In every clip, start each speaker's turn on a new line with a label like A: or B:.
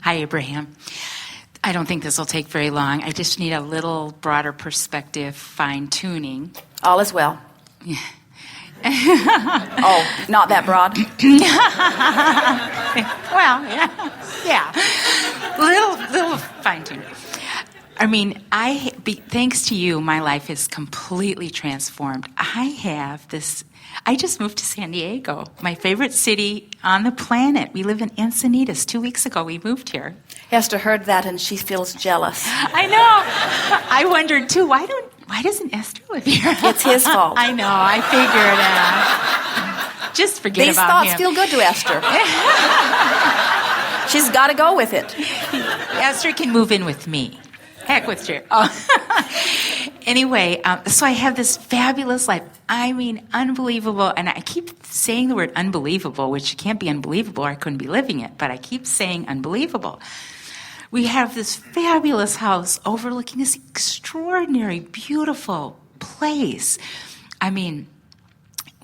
A: Hi, Abraham. I don't think this will take very long. I just need a little broader perspective, fine-tuning.
B: All is well.
A: Yeah.
B: Oh, not that broad?
A: Well, yeah. Little fine-tuning. I mean, thanks to you, my life is completely transformed. I just moved to San Diego, my favorite city on the planet. We live in Encinitas. 2 weeks ago, we moved here.
B: Esther heard that and she feels jealous.
A: I know. I wondered, too, why doesn't Esther live here?
B: It's his fault.
A: I know. I figured just forget
B: These
A: about him.
B: thoughts feel good to Esther. She's got to go with it.
A: Esther can move in with me. Heck with you. Oh. Anyway, so I have this fabulous life. I mean, unbelievable. And I keep saying the word unbelievable, which can't be unbelievable or I couldn't be living it. But I keep saying unbelievable. We have this fabulous house overlooking this extraordinary, beautiful place. I mean,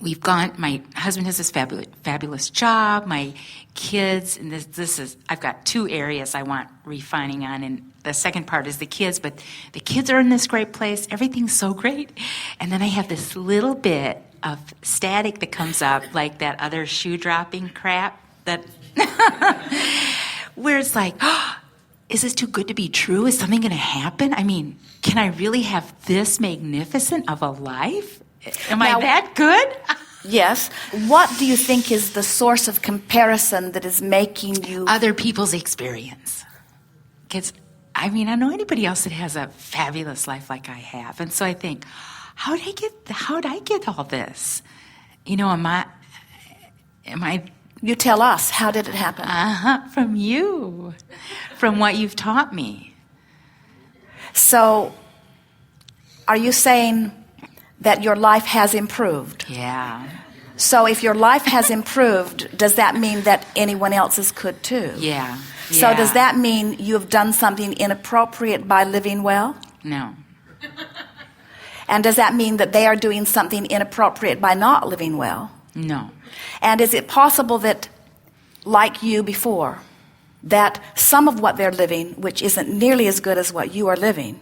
A: my husband has this fabulous job, my kids, and I've got 2 areas I want refining on, and the second part is the kids, but the kids are in this great place, everything's so great, and then I have this little bit of static that comes up, like that other shoe dropping crap, that where it's like, oh, is this too good to be true? Is something going to happen? I mean, can I really have this magnificent of a life? Am I that good?
B: Yes. What do you think is the source of comparison that is making you...
A: Other people's experience. Because, I mean, I don't know anybody else that has a fabulous life like I have. And so I think, how'd I get all this? You know, am I...
B: You tell us. How did it happen?
A: From you. From what you've taught me.
B: So, are you saying that your life has improved?
A: Yeah.
B: So if your life has improved, does that mean that anyone else's could too?
A: Yeah.
B: So does that mean you have done something inappropriate by living well?
A: No.
B: And does that mean that they are doing something inappropriate by not living well?
A: No.
B: And is it possible that, like you before, that some of what they're living, which isn't nearly as good as what you are living,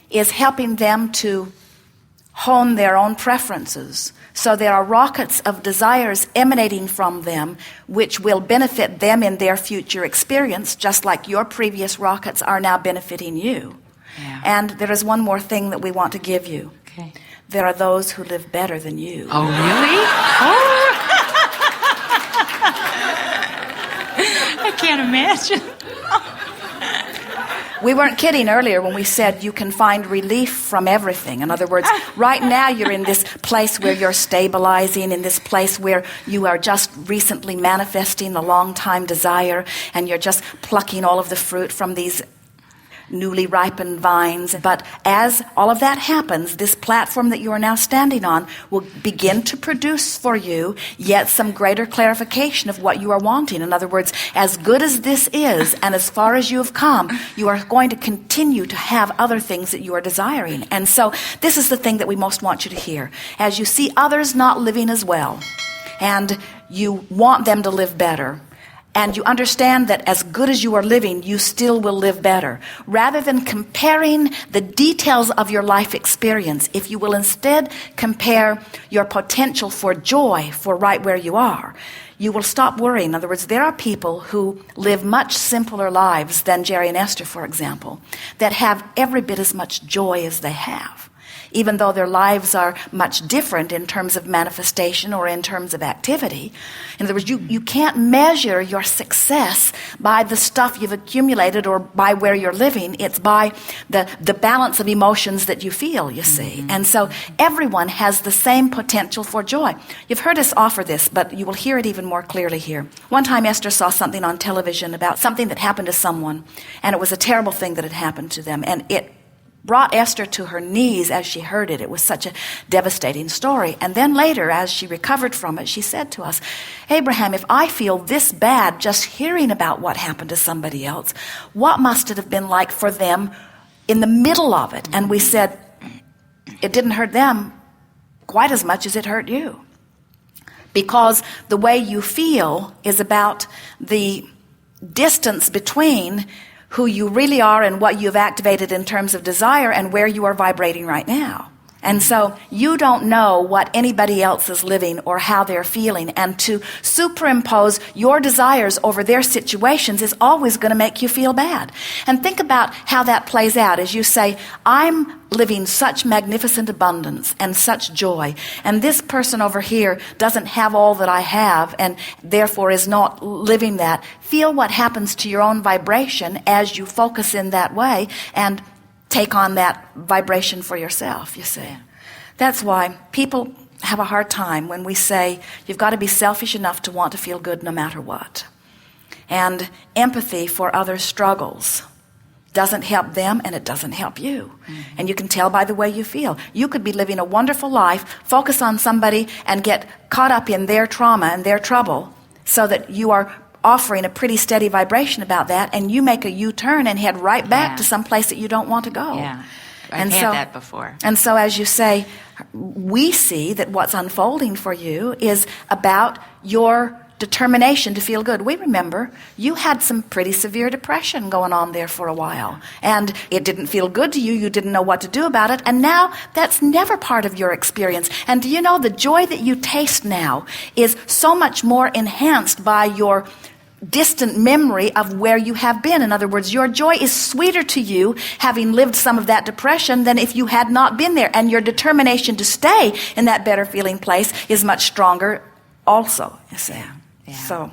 B: is helping them to hone their own preferences? So there are rockets of desires emanating from them which will benefit them in their future experience, just like your previous rockets are now benefiting you.
A: Yeah.
B: And there is one more thing that we want to give you.
A: Okay.
B: There are those who live better than you.
A: Oh, really? Oh. I can't imagine.
B: We weren't kidding earlier when we said you can find relief from everything. In other words, right now you're in this place where you're stabilizing, in this place where you are just recently manifesting a long-time desire, and you're just plucking all of the fruit from these newly ripened vines. But as all of that happens, this platform that you are now standing on will begin to produce for you yet some greater clarification of what you are wanting. In other words, as good as this is and as far as you have come, you are going to continue to have other things that you are desiring. And so this is the thing that we most want you to hear. As you see others not living as well, and you want them to live better, and you understand that as good as you are living, you still will live better. Rather than comparing the details of your life experience, if you will instead compare your potential for joy for right where you are, you will stop worrying. In other words, there are people who live much simpler lives than Jerry and Esther, for example, that have every bit as much joy as they have, even though their lives are much different in terms of manifestation or in terms of activity. In other words, you can't measure your success by the stuff you've accumulated or by where you're living. It's by the balance of emotions that you feel, you see. And so everyone has the same potential for joy. You've heard us offer this, but you will hear it even more clearly here. One time Esther saw something on television about something that happened to someone, and it was a terrible thing that had happened to them, and it brought Esther to her knees as she heard it. It was such a devastating story. And then later, as she recovered from it, she said to us, Abraham, if I feel this bad just hearing about what happened to somebody else, what must it have been like for them in the middle of it? And we said, it didn't hurt them quite as much as it hurt you. Because the way you feel is about the distance between who you really are and what you've activated in terms of desire and where you are vibrating right now. And so you don't know what anybody else is living or how they're feeling. And to superimpose your desires over their situations is always going to make you feel bad. And think about how that plays out as you say, I'm living such magnificent abundance and such joy. And this person over here doesn't have all that I have and therefore is not living that. Feel what happens to your own vibration as you focus in that way and take on that vibration for yourself, you see. Yeah. That's why people have a hard time when we say you've got to be selfish enough to want to feel good no matter what. And empathy for others' struggles doesn't help them and it doesn't help you. Mm-hmm. And you can tell by the way you feel. You could be living a wonderful life, focus on somebody and get caught up in their trauma and their trouble so that you are offering a pretty steady vibration about that, and you make a U-turn and head right back to some place that you don't want to go.
A: Yeah, I've had that before.
B: And so as you say, we see that what's unfolding for you is about your determination to feel good. We remember you had some pretty severe depression going on there for a while, and it didn't feel good to you. You didn't know what to do about it, and now that's never part of your experience. And do you know the joy that you taste now is so much more enhanced by your distant memory of where you have been. In other words, your joy is sweeter to you having lived some of that depression than if you had not been there, and your determination to stay in that better feeling place is much stronger also, you see. So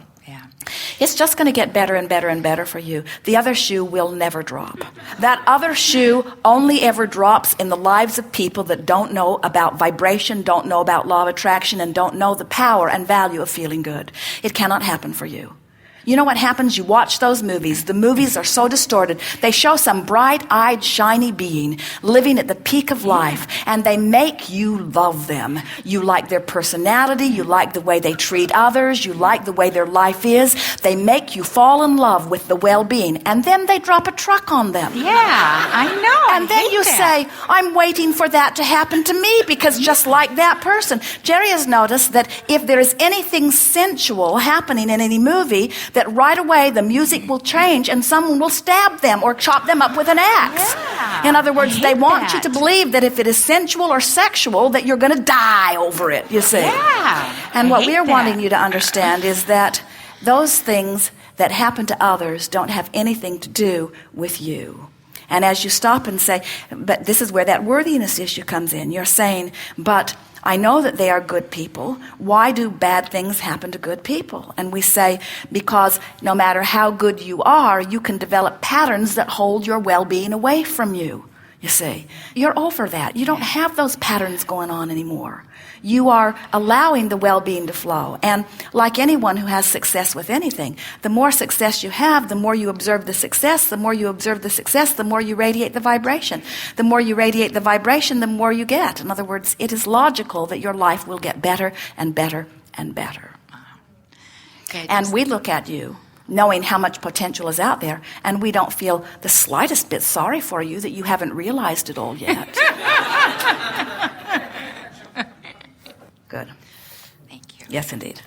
B: it's just going to get better and better and better for you. The other shoe will never drop. That other shoe only ever drops in the lives of people that don't know about vibration, don't know about law of attraction, and don't know the power and value of feeling good. It cannot happen for you. You know what happens? You watch those movies. The movies are so distorted. They show some bright-eyed, shiny being living at the peak of life, and they make you love them. You like their personality. You like the way they treat others. You like the way their life is. They make you fall in love with the well-being, and then they drop a truck on them.
A: Yeah, I know.
B: And then you say, I'm waiting for that to happen to me because just like that person. Jerry has noticed that if there is anything sensual happening in any movie, that right away the music will change and someone will stab them or chop them up with an axe.
A: Yeah,
B: in other words, they want you
A: that.
B: to believe that if it is sensual or sexual, that you're going to die over it, you see.
A: Yeah,
B: and what we're
A: that.
B: wanting you to understand is that those things that happen to others don't have anything to do with you. And as you stop and say, but this is where that worthiness issue comes in. You're saying, but I know that they are good people. Why do bad things happen to good people? And we say, because no matter how good you are, you can develop patterns that hold your well-being away from you. You see, you're over that. You don't have those patterns going on anymore. You are allowing the well-being to flow. And like anyone who has success with anything, the more success you have, the more you observe the success. The more you observe the success, the more you radiate the vibration. The more you radiate the vibration, the more you get. In other words, it is logical that your life will get better and better and better.
A: Okay,
B: and we look at you knowing how much potential is out there, and we don't feel the slightest bit sorry for you that you haven't realized it all yet. Good.
A: Thank you.
B: Yes, indeed.